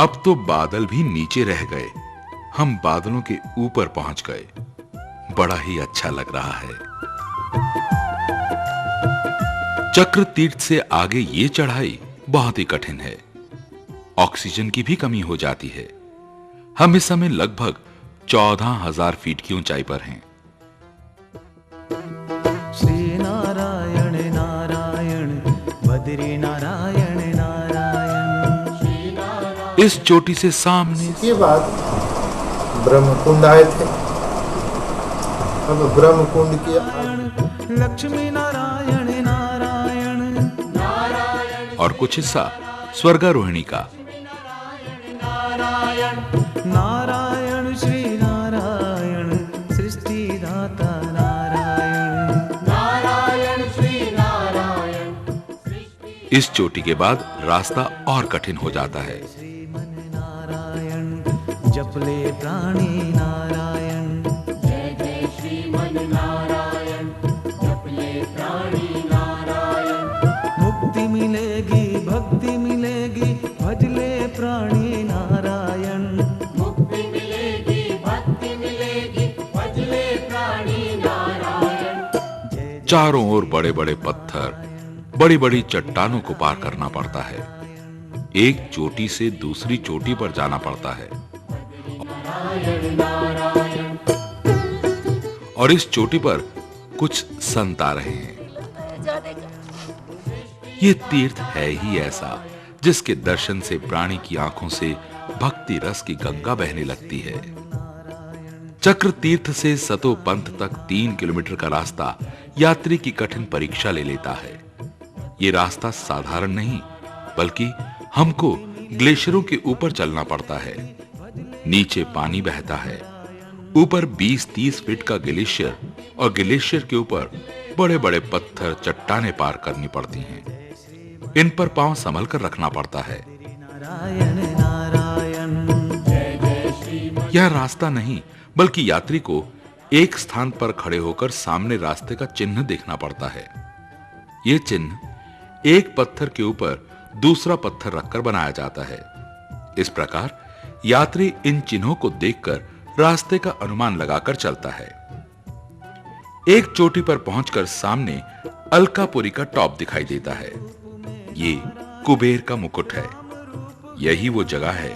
अब तो बादल भी नीचे रह गए, हम बादलों के ऊपर पहुंच गए। बड़ा ही अच्छा लग रहा है। चक्र तीर्थ से आगे ये चढ़ाई बहुत ही कठिन है। ऑक्सीजन की भी कमी हो जाती है। हम इस समय लगभग 14,000 फीट की ऊंचाई पर हैं। श्री नारायण नारायण बद्री नारायण नारायण। इस चोटी से सामने के बाद ब्रह्मकुंड आए थे। अब ब्रह्मकुंड की लक्ष्मी नारायण नारायण नारायण और कुछ हिस्सा स्वर्गारोहिणी का। नारायण श्री नारायण सृष्टि दाता नारायण नारायण श्री नारायण। इस चोटी के बाद रास्ता और कठिन हो जाता है। श्रीमन नारायण जपले प्राणी नारायण। जय जय श्रीमन नारायण जपले प्राणी नारायण। मुक्ति मिलेगी भक्ति मिलेगी भजले प्राणी नारायण। मुक्ति मिलेगी भक्ति मिलेगी भजले प्राणी नारायण। चारों ओर बड़े बड़े पत्थर, बड़ी बड़ी चट्टानों को पार करना पड़ता है। एक चोटी से दूसरी चोटी पर जाना पड़ता है और इस चोटी पर कुछ संत आ रहे हैं। ये तीर्थ है ही ऐसा जिसके दर्शन से प्राणी की आंखों से भक्ति रस की गंगा बहने लगती है। चक्र तीर्थ से सतो पंथ तक 3 किलोमीटर का रास्ता यात्री की कठिन परीक्षा ले लेता है। ये रास्ता साधारण नहीं, बल्कि हमको ग्लेशियरों के ऊपर चलना पड़ता है। नीचे पानी बहता है, ऊपर 20-30 फीट का ग्लेशियर और ग्लेशियर के ऊपर बड़े बड़े पत्थर चट्टानें पार करनी पड़ती हैं। इन पर पांव संभल कर रखना पड़ता है। यह रास्ता नहीं, बल्कि यात्री को एक स्थान पर खड़े होकर सामने रास्ते का चिन्ह देखना पड़ता है। यह चिन्ह एक पत्थर के ऊपर दूसरा पत्थर रखकर बनाया जाता है। इस प्रकार यात्री इन चिन्हों को देखकर रास्ते का अनुमान लगाकर चलता है। एक चोटी पर पहुंचकर सामने अलकापुरी का टॉप दिखाई देता है। ये कुबेर का मुकुट है। यही वो जगह है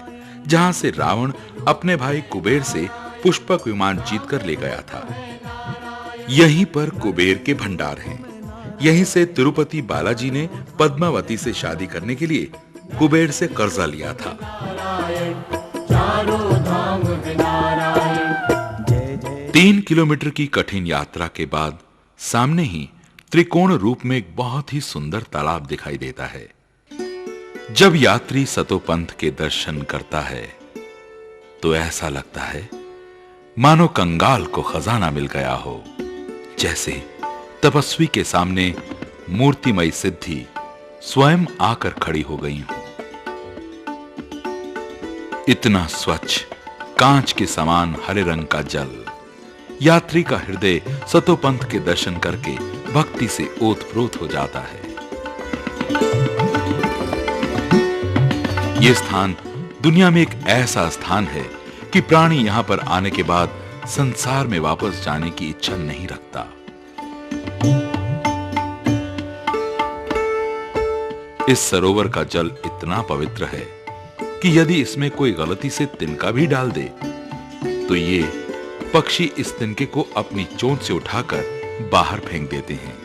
जहां से रावण अपने भाई कुबेर से पुष्पक विमान जीतकर ले गया था। यहीं पर कुबेर के भंडार हैं। यहीं से तिरुपति बालाजी ने पद्मावती से शादी करने के लिए कुबेर से कर्जा लिया था। 3 किलोमीटर की कठिन यात्रा के बाद सामने ही त्रिकोण रूप में एक बहुत ही सुंदर तालाब दिखाई देता है। जब यात्री सतोपंथ के दर्शन करता है तो ऐसा लगता है मानो कंगाल को खजाना मिल गया हो, जैसे तपस्वी के सामने मूर्तिमय सिद्धि स्वयं आकर खड़ी हो गई हो। इतना स्वच्छ कांच के समान हरे रंग का जल, यात्री का हृदय सतोपंथ के दर्शन करके भक्ति से ओतप्रोत हो जाता है। यह स्थान दुनिया में एक ऐसा स्थान है कि प्राणी यहां पर आने के बाद संसार में वापस जाने की इच्छा नहीं रखता। इस सरोवर का जल इतना पवित्र है कि यदि इसमें कोई गलती से तिनका भी डाल दे तो ये पक्षी इस तिनके को अपनी चोंच से उठाकर बाहर फेंक देते हैं।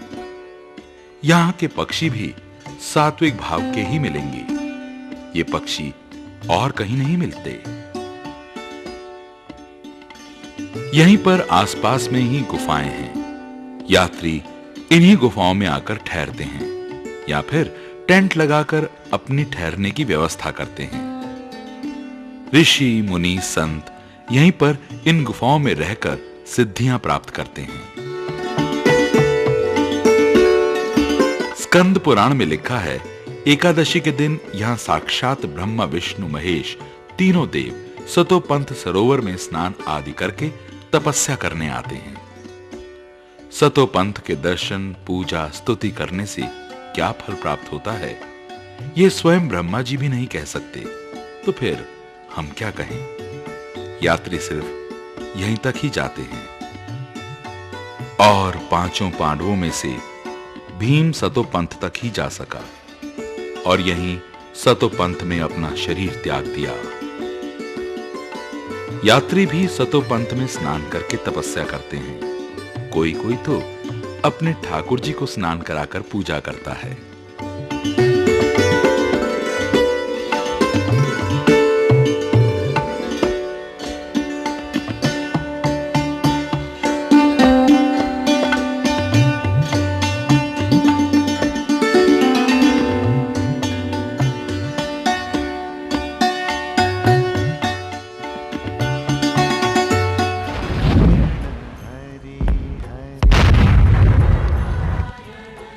यहां के पक्षी भी सात्विक भाव के ही मिलेंगे। ये पक्षी और कहीं नहीं मिलते। यहीं पर आसपास में ही गुफाएं हैं। यात्री इन्हीं गुफाओं में आकर ठहरते हैं या फिर टेंट लगाकर अपनी ठहरने की व्यवस्था करते हैं। ऋषि मुनि संत यहीं पर इन गुफाओं में रहकर सिद्धियां प्राप्त करते हैं। स्कंद पुराण में लिखा है, एकादशी के दिन यहां साक्षात ब्रह्मा विष्णु महेश तीनों देव सतोपंथ सरोवर में स्नान आदि करके तपस्या करने आते हैं। सतोपंथ के दर्शन, पूजा, स्तुति करने से क्या फल प्राप्त होता है, यह स्वयं ब्रह्मा जी भी नहीं कह सकते, तो फिर हम क्या कहें, यात्री सिर्फ यहीं तक ही जाते हैं। और पांचों पांडवों में से भीम सतोपंथ तक ही जा सका और यहीं सतोपंथ में अपना शरीर त्याग दिया। यात्री भी सतोपंथ में स्नान करके तपस्या करते हैं। कोई कोई तो अपने ठाकुर जी को स्नान कराकर पूजा करता है।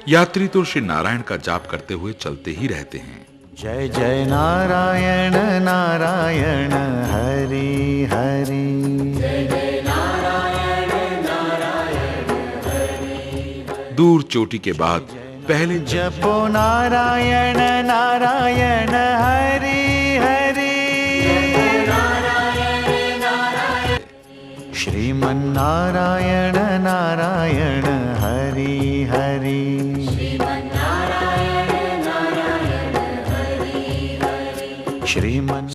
यात्री तो श्री नारायण का जाप करते हुए चलते ही रहते हैं। जय जय नारायण नारायण हरि हरि, जय जय नारायण नारायण हरि। दूर चोटी के बाद पहले जपो नारायण नारायण हरि हरि, श्रीमन नारायण नारायण हरि हरि, श्रीमन।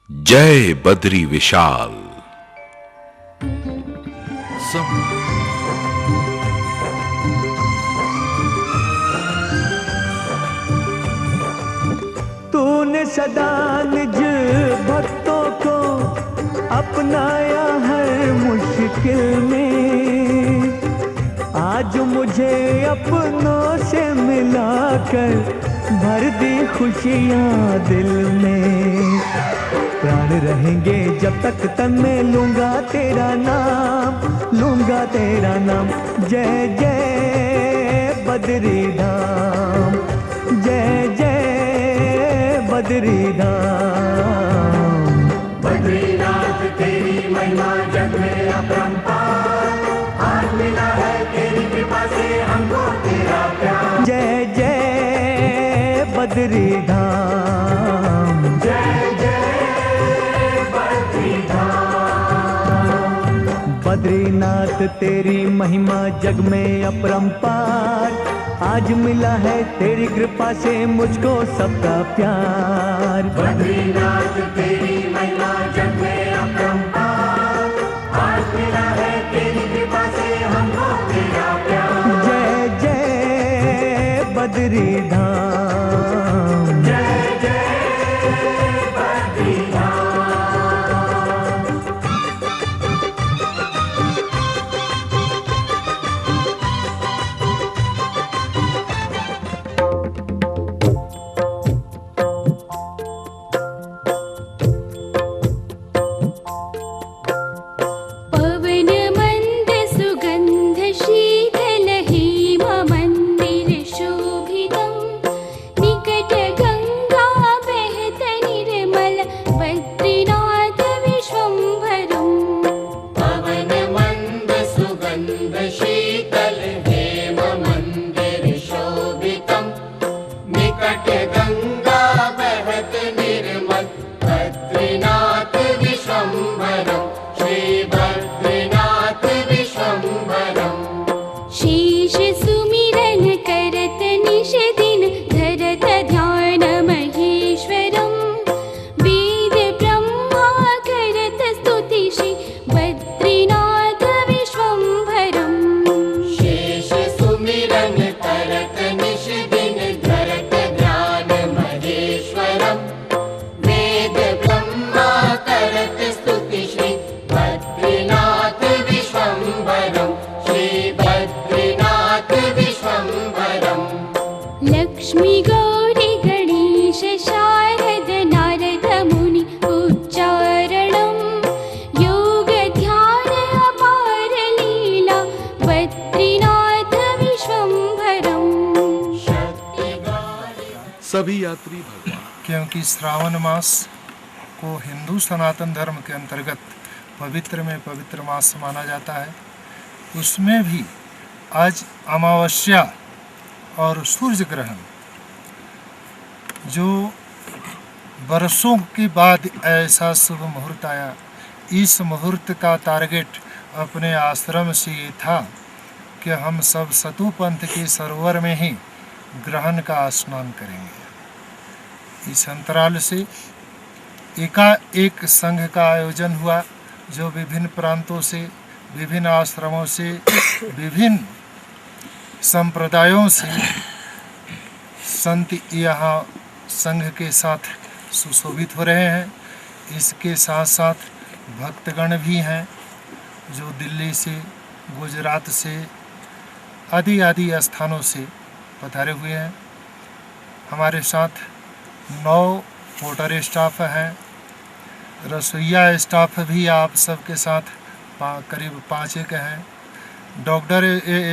जय बद्री विशाल। तूने सदा निज भक्तों को अपनाया हर मुश्किल में, आज मुझे अपनों से मिलाकर भर दी खुशियां दिल में। प्राण रहेंगे जब तक तन में लूंगा तेरा नाम, लूंगा तेरा नाम। जय जय बद्री धाम, जय जय बद्री धाम। बद्रीनाथ तेरी महिमा जग में अपरंपार, आज मिला है तेरी कृपा से हमको तेरा प्यार। जय जय बद्री धाम, जय जय बद्री धाम। बद्रीनाथ तेरी महिमा जग में अपरंपार, आज मिला है तेरी कृपा से मुझको सबका प्यार। बद्रीनाथ तेरी महिमा जग में अपरंपार, आज मिला है तेरी कृपा से हमको तेरा प्यार। जय जय बद्री धाम, जय जय बद्री धाम। लक्ष्मी गौरी गणेश शारद नारद मुनि उच्चारणं योग ध्यान अपार लीला बद्रीनाथ विश्वम्भरम्। सभी यात्री भगवान क्योंकि श्रावण मास को हिंदू सनातन धर्म के अंतर्गत पवित्र में पवित्र मास माना जाता है, उसमें भी आज अमावस्या और सूर्य ग्रहण जो बरसों के बाद ऐसा शुभ मुहूर्त आया, इस मुहूर्त का टारगेट अपने आश्रम से ये था कि हम सब सतु पंथ के सरोवर में ही ग्रहण का स्नान करेंगे। इस अंतराल से एकाएक संघ का आयोजन हुआ, जो विभिन्न प्रांतों से, विभिन्न आश्रमों से, विभिन्न संप्रदायों से संत यहाँ संघ के साथ सुशोभित हो रहे हैं। इसके साथ साथ भक्तगण भी हैं जो दिल्ली से, गुजरात से आदि आदि स्थानों से पधारे हुए हैं। हमारे साथ 9 मोटर स्टाफ हैं, रसोईया स्टाफ भी आप सबके साथ करीब 5 एक हैं, डॉक्टर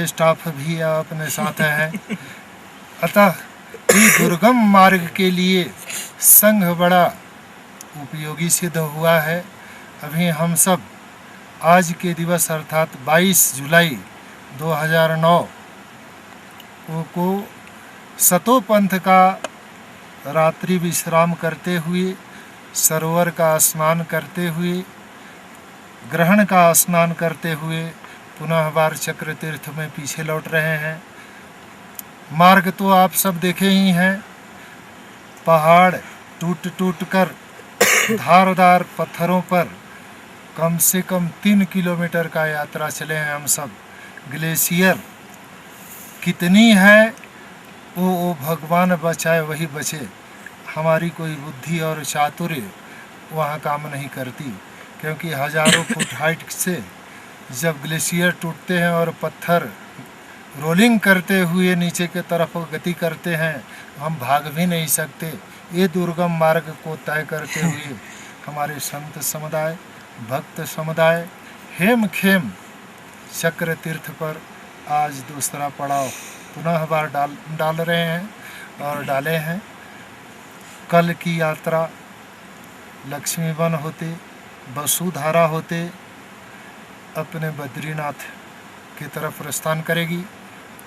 स्टाफ भी अपने साथ हैं। अतः ये दुर्गम मार्ग के लिए संघ बड़ा उपयोगी सिद्ध हुआ है। अभी हम सब आज के दिवस अर्थात 22 जुलाई 2009 को सतोपंथ का रात्रि विश्राम करते हुए, सरोवर का स्नान करते हुए, ग्रहण का स्नान करते हुए पुनः बार चक्र तीर्थ में पीछे लौट रहे हैं। मार्ग तो आप सब देखे ही हैं, पहाड़ टूट टूट कर धारदार पत्थरों पर कम से कम 3 किलोमीटर का यात्रा चले हैं हम सब। ग्लेशियर कितनी है वो भगवान बचाए वही बचे, हमारी कोई बुद्धि और चातुर्य वहाँ काम नहीं करती, क्योंकि हजारों फुट हाइट से जब ग्लेशियर टूटते हैं और पत्थर रोलिंग करते हुए नीचे के तरफ गति करते हैं, हम भाग भी नहीं सकते। ये दुर्गम मार्ग को तय करते हुए हमारे संत समुदाय, भक्त समुदाय हेम खेम चक्र तीर्थ पर आज दूसरा पड़ाव पुनः बार डाल रहे हैं और डाले हैं। कल की यात्रा लक्ष्मी वन होते, वसुधारा होते अपने बद्रीनाथ की तरफ प्रस्थान करेगी।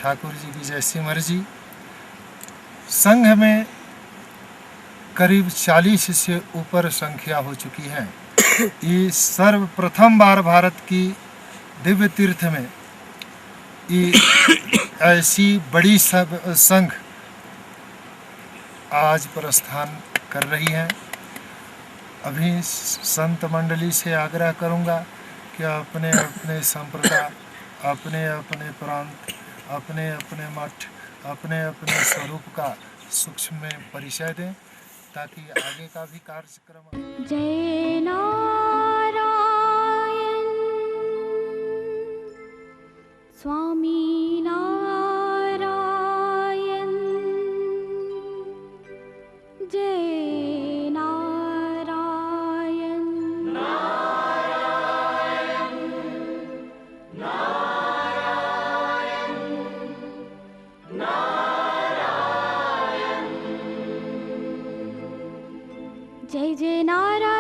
ठाकुर जी की जैसी मर्जी। संघ में करीब 40 से ऊपर संख्या हो चुकी है। ये सर्वप्रथम बार भारत की दिव्य तीर्थ में ये ऐसी बड़ी संघ आज प्रस्थान कर रही है। अभी संत मंडली से आग्रह करूंगा कि अपने अपने संप्रदाय, अपने अपने प्रांत, अपने अपने मठ, अपने अपने स्वरूप का सूक्ष्म में परिचय दें, ताकि आगे का भी कार्यक्रम। जय नारायण स्वामी नारायण, जय नारायण जय जय नारायण।